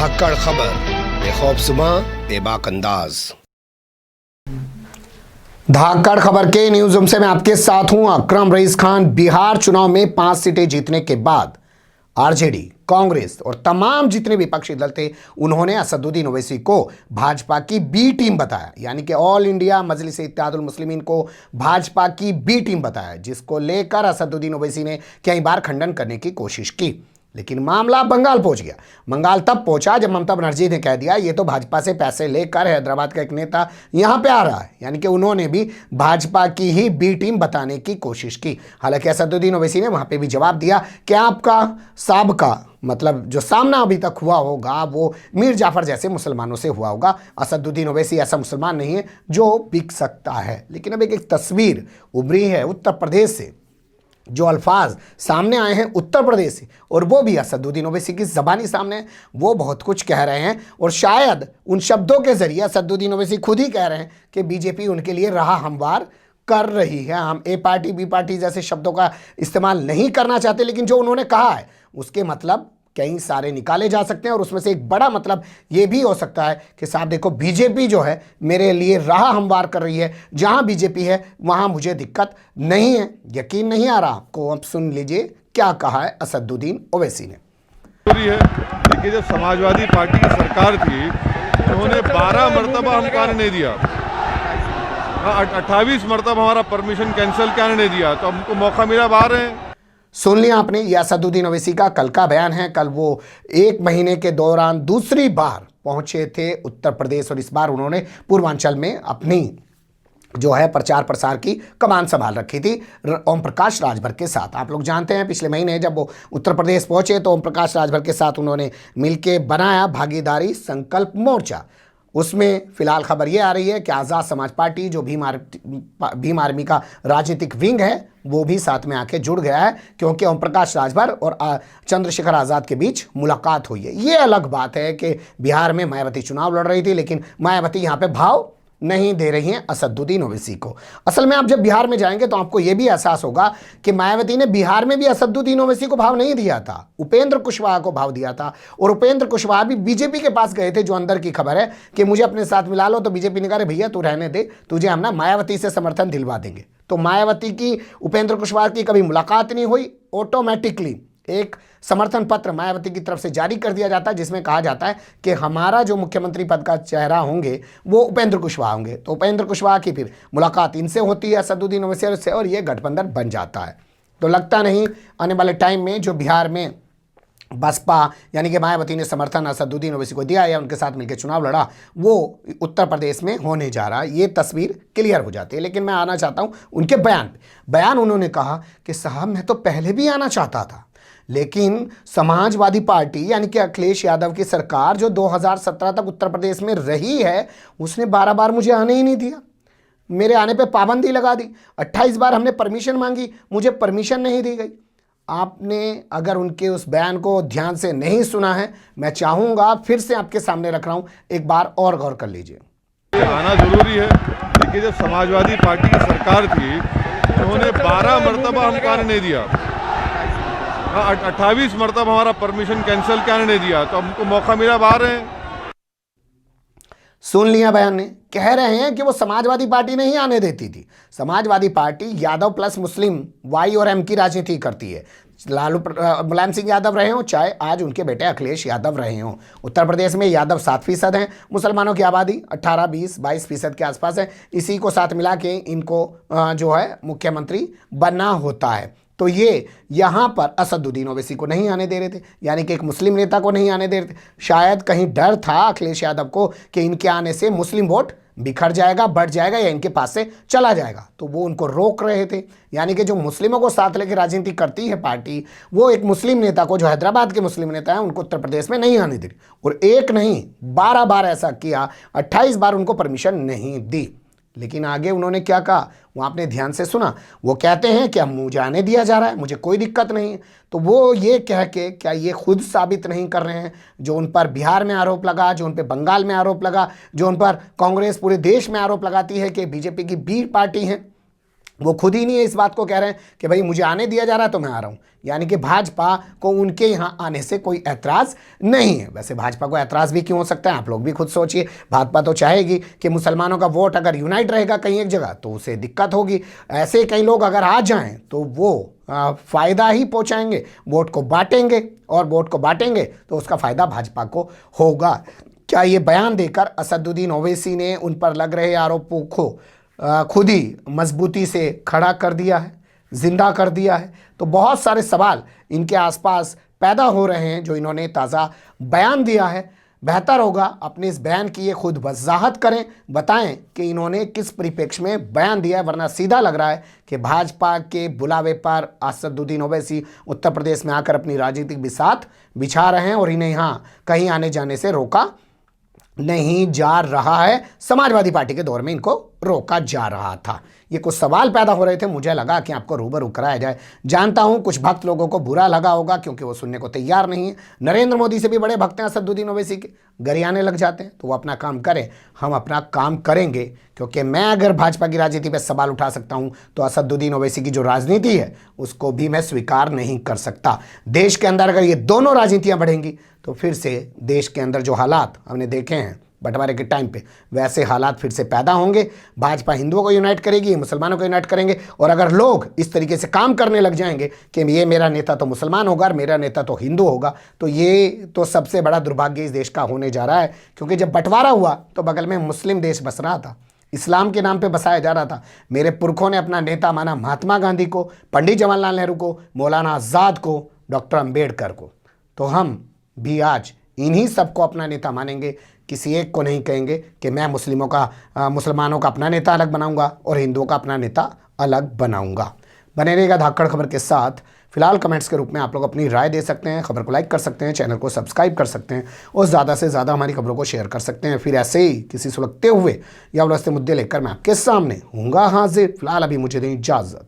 धाकड़ खबर, बेखौफसुमा बेबाक अंदाज। धाकड़ खबर के न्यूज रूम से मैं आपके साथ हूं अकरम रईस खान। बिहार चुनाव में 5 सीटें जीतने के बाद आरजेडी, कांग्रेस और तमाम जितने विपक्षी दल थे उन्होंने असदुद्दीन ओवैसी को भाजपा की बी टीम बताया, यानी कि ऑल इंडिया मजलिस-ए-इत्तेहादुल मुस्लिमीन को भाजपा की बी टीम बताया, जिसको लेकर असदुद्दीन ओवैसी ने कई बार खंडन करने की कोशिश की। लेकिन मामला बंगाल पहुंच गया। बंगाल तब पहुंचा जब ममता बनर्जी ने कह दिया ये तो भाजपा से पैसे लेकर हैदराबाद का एक नेता यहां पे आ रहा है, यानी कि उन्होंने भी भाजपा की ही बी टीम बताने की कोशिश की। हालांकि असदुद्दीन ओवैसी ने वहां पे भी जवाब दिया कि आपका साबका मतलब जो सामना अभी तक हुआ होगा वो मीर जाफर जैसे मुसलमानों से हुआ होगा। असदुद्दीन ओवैसी ऐसा मुसलमान नहीं है जो बिक सकता है। लेकिन अब एक तस्वीर उभरी है उत्तर प्रदेश से, जो अल्फाज सामने आए हैं उत्तर प्रदेश से, और वो भी असदुद्दीन ओवैसी की ज़बानी सामने, वो बहुत कुछ कह रहे हैं। और शायद उन शब्दों के जरिए असदुद्दीन ओवैसी खुद ही कह रहे हैं कि बीजेपी उनके लिए राह हमवार कर रही है। हम ए पार्टी बी पार्टी जैसे शब्दों का इस्तेमाल नहीं करना चाहते, लेकिन जो उन्होंने कहा है उसके मतलब कई सारे निकाले जा सकते हैं। और उसमें से एक बड़ा मतलब ये भी हो सकता है कि साहब देखो बीजेपी जो है मेरे लिए राह हमवार कर रही है, जहां बीजेपी है वहां मुझे दिक्कत नहीं है। यकीन नहीं आ रहा आपको? अब सुन लीजिए क्या कहा है असदुद्दीन ओवैसी ने। है देखिए, जब समाजवादी पार्टी की सरकार थी उन्होंने 12 मरतबा हमको आने नहीं दिया, 28 मरतबा हमारा परमिशन कैंसिल करने नहीं दिया, तो हमको मौका मिला बाहर है। सुन लिया आपने, यह असदुद्दीन ओवैसी का कल का बयान है। कल वो 1 महीने के दौरान दूसरी बार पहुंचे थे उत्तर प्रदेश, और इस बार उन्होंने पूर्वांचल में अपनी जो है प्रचार प्रसार की कमान संभाल रखी थी ओम प्रकाश राजभर के साथ। आप लोग जानते हैं पिछले महीने जब वो उत्तर प्रदेश पहुंचे तो ओम प्रकाश राजभर के साथ उन्होंने मिलकर बनाया भागीदारी संकल्प मोर्चा। उसमें फिलहाल खबर ये आ रही है कि आज़ाद समाज पार्टी जो भीम आर्मी का राजनीतिक विंग है वो भी साथ में आके जुड़ गया है, क्योंकि ओम प्रकाश राजभर और चंद्रशेखर आज़ाद के बीच मुलाकात हुई है। ये अलग बात है कि बिहार में मायावती चुनाव लड़ रही थी, लेकिन मायावती यहाँ पे भाव नहीं दे रही हैं असदुद्दीन ओवैसी को। असल में आप जब बिहार में जाएंगे तो आपको यह भी एहसास होगा कि मायावती ने बिहार में भी असदुद्दीन ओवैसी को भाव नहीं दिया था, उपेंद्र कुशवाहा को भाव दिया था। और उपेंद्र कुशवाहा भी बीजेपी के पास गए थे, जो अंदर की खबर है कि मुझे अपने साथ मिला लो, तो बीजेपी ने कहा भैया तू रहने दे, तुझे हम ना मायावती से समर्थन दिलवा देंगे। तो मायावती की उपेंद्र कुशवाहा की कभी मुलाकात नहीं हुई। ऑटोमेटिकली एक समर्थन पत्र मायावती की तरफ से जारी कर दिया जाता है, जिसमें कहा जाता है कि हमारा जो मुख्यमंत्री पद का चेहरा होंगे वो उपेंद्र कुशवाहा होंगे। तो उपेंद्र कुशवाहा की फिर मुलाकात इनसे होती है असदुद्दीन ओवैसी से, और ये गठबंधन बन जाता है। तो लगता नहीं आने वाले टाइम में जो बिहार में बसपा यानी कि मायावती ने समर्थन असदुद्दीन ओवैसी को दिया या उनके साथ मिलकर चुनाव लड़ा, वो उत्तर प्रदेश में होने जा रहा है। ये तस्वीर क्लियर हो जाती है। लेकिन मैं आना चाहता हूँ उनके बयान उन्होंने कहा कि साहब मैं तो पहले भी आना चाहता था, लेकिन समाजवादी पार्टी यानी कि अखिलेश यादव की सरकार जो 2017 तक उत्तर प्रदेश में रही है उसने 12 बार मुझे आने ही नहीं दिया, मेरे आने पे पाबंदी लगा दी। 28 बार हमने परमिशन मांगी, मुझे परमिशन नहीं दी गई। आपने अगर उनके उस बयान को ध्यान से नहीं सुना है, मैं चाहूँगा फिर से आपके सामने रख रहा हूँ, एक बार और गौर कर लीजिए। आना जरूरी है। देखिए, जब समाजवादी पार्टी की सरकार थी उन्होंने 12 मरतबा हमको आने नहीं दिया, 28 मरतबा हमारा परमिशन कैंसिल करने नहीं दिया, तो हमको मौका मिला बाहर है। सुन लिया बयान ने, कह रहे हैं कि वो समाजवादी पार्टी नहीं आने देती थी। समाजवादी पार्टी यादव प्लस मुस्लिम वाई और एम की राजनीति करती है। मुलायम सिंह यादव रहे हों चाहे आज उनके बेटे अखिलेश यादव रहे हों। उत्तर प्रदेश में यादव 7% हैं, मुसलमानों की आबादी 18, 20, 22% के आसपास है। इसी को साथ मिला के इनको जो है मुख्यमंत्री बनना होता है। तो ये यहाँ पर असदुद्दीन ओवैसी को नहीं आने दे रहे थे, यानी कि एक मुस्लिम नेता को नहीं आने दे रहे थे। शायद कहीं डर था अखिलेश यादव को कि इनके आने से मुस्लिम वोट बिखर जाएगा, बढ़ जाएगा या इनके पास से चला जाएगा, तो वो उनको रोक रहे थे। यानी कि जो मुस्लिमों को साथ लेकर राजनीति करती है पार्टी, वो एक मुस्लिम नेता को, जो हैदराबाद के मुस्लिम नेता हैं, उनको उत्तर प्रदेश में नहीं आने दी। और एक नहीं 12 बार ऐसा किया, 28 बार उनको परमिशन नहीं दी। लेकिन आगे उन्होंने क्या कहा वो आपने ध्यान से सुना। वो कहते हैं कि अब मुझे आने दिया जा रहा है, मुझे कोई दिक्कत नहीं है। तो वो ये कह के क्या ये खुद साबित नहीं कर रहे हैं? जो उन पर बिहार में आरोप लगा, जो उन पर बंगाल में आरोप लगा, जो उन पर कांग्रेस पूरे देश में आरोप लगाती है कि बीजेपी की बी पार्टी है, वो खुद ही नहीं है इस बात को कह रहे हैं कि भाई मुझे आने दिया जा रहा है तो मैं आ रहा हूं। यानी कि भाजपा को उनके यहां आने से कोई ऐतराज नहीं है। वैसे भाजपा को ऐतराज भी क्यों हो सकता है, आप लोग भी खुद सोचिए। भाजपा तो चाहेगी कि मुसलमानों का वोट अगर यूनाइट रहेगा कहीं एक जगह तो उसे दिक्कत होगी। ऐसे कई लोग अगर आ जाएं तो वो फायदा ही पहुंचाएंगे, वोट को बांटेंगे, और वोट को बांटेंगे तो उसका फायदा भाजपा को होगा। क्या ये बयान देकर असदुद्दीन ओवैसी ने उन पर लग रहे आरोपों को खुद ही मजबूती से खड़ा कर दिया है, जिंदा कर दिया है? तो बहुत सारे सवाल इनके आसपास पैदा हो रहे हैं जो इन्होंने ताज़ा बयान दिया है। बेहतर होगा अपने इस बयान की ये खुद वजाहत करें, बताएं कि इन्होंने किस परिप्रेक्ष्य में बयान दिया है, वरना सीधा लग रहा है कि भाजपा के बुलावे पर असदुद्दीन ओवैसी उत्तर प्रदेश में आकर अपनी राजनीतिक बिसात बिछा रहे हैं और इन्हें यहाँ कहीं आने जाने से रोका नहीं जा रहा है। समाजवादी पार्टी के दौर में इनको रोका जा रहा था। ये कुछ सवाल पैदा हो रहे थे, मुझे लगा कि आपको रूबरू कराया जाए। जानता हूं कुछ भक्त लोगों को बुरा लगा होगा क्योंकि वो सुनने को तैयार नहीं है। नरेंद्र मोदी से भी बड़े भक्त हैं असदुद्दीन ओवैसी के, गरियाने लग जाते हैं। तो वो अपना काम करें, हम अपना काम करेंगे, क्योंकि मैं अगर भाजपा की राजनीति पर सवाल उठा सकता हूं तो असदुद्दीन ओवैसी की जो राजनीति है उसको भी मैं स्वीकार नहीं कर सकता। देश के अंदर अगर ये दोनों राजनीतियां बढ़ेंगी तो फिर से देश के अंदर जो हालात हमने देखे हैं बंटवारे के टाइम पे, वैसे हालात फिर से पैदा होंगे। भाजपा हिंदुओं को यूनाइट करेगी, मुसलमानों को यूनाइट करेंगे, और अगर लोग इस तरीके से काम करने लग जाएंगे कि ये मेरा नेता तो मुसलमान होगा और मेरा नेता तो हिंदू होगा, तो ये तो सबसे बड़ा दुर्भाग्य इस देश का होने जा रहा है। क्योंकि जब बंटवारा हुआ तो बगल में मुस्लिम देश बस रहा था, इस्लाम के नाम पे बसाया जा रहा था। मेरे पुरखों ने अपना नेता माना महात्मा गांधी को, पंडित जवाहरलाल नेहरू को, मौलाना आज़ाद को, डॉक्टर अंबेडकर को। तो हम भी आज इन्हीं सबको अपना नेता मानेंगे। किसी एक को नहीं कहेंगे कि मैं मुसलमानों का अपना नेता अलग बनाऊंगा और हिंदुओं का अपना नेता अलग बनाऊंगा। बने रहेगा धाकड़ खबर के साथ। फिलहाल कमेंट्स के रूप में आप लोग अपनी राय दे सकते हैं, खबर को लाइक कर सकते हैं, चैनल को सब्सक्राइब कर सकते हैं और ज़्यादा से ज़्यादा हमारी खबरों को शेयर कर सकते हैं। फिर ऐसे ही किसी सुलगते हुए या उलझते मुद्दे लेकर मैं आपके सामने हूँगा हाजिर। फिलहाल अभी मुझे दें इजाज़त।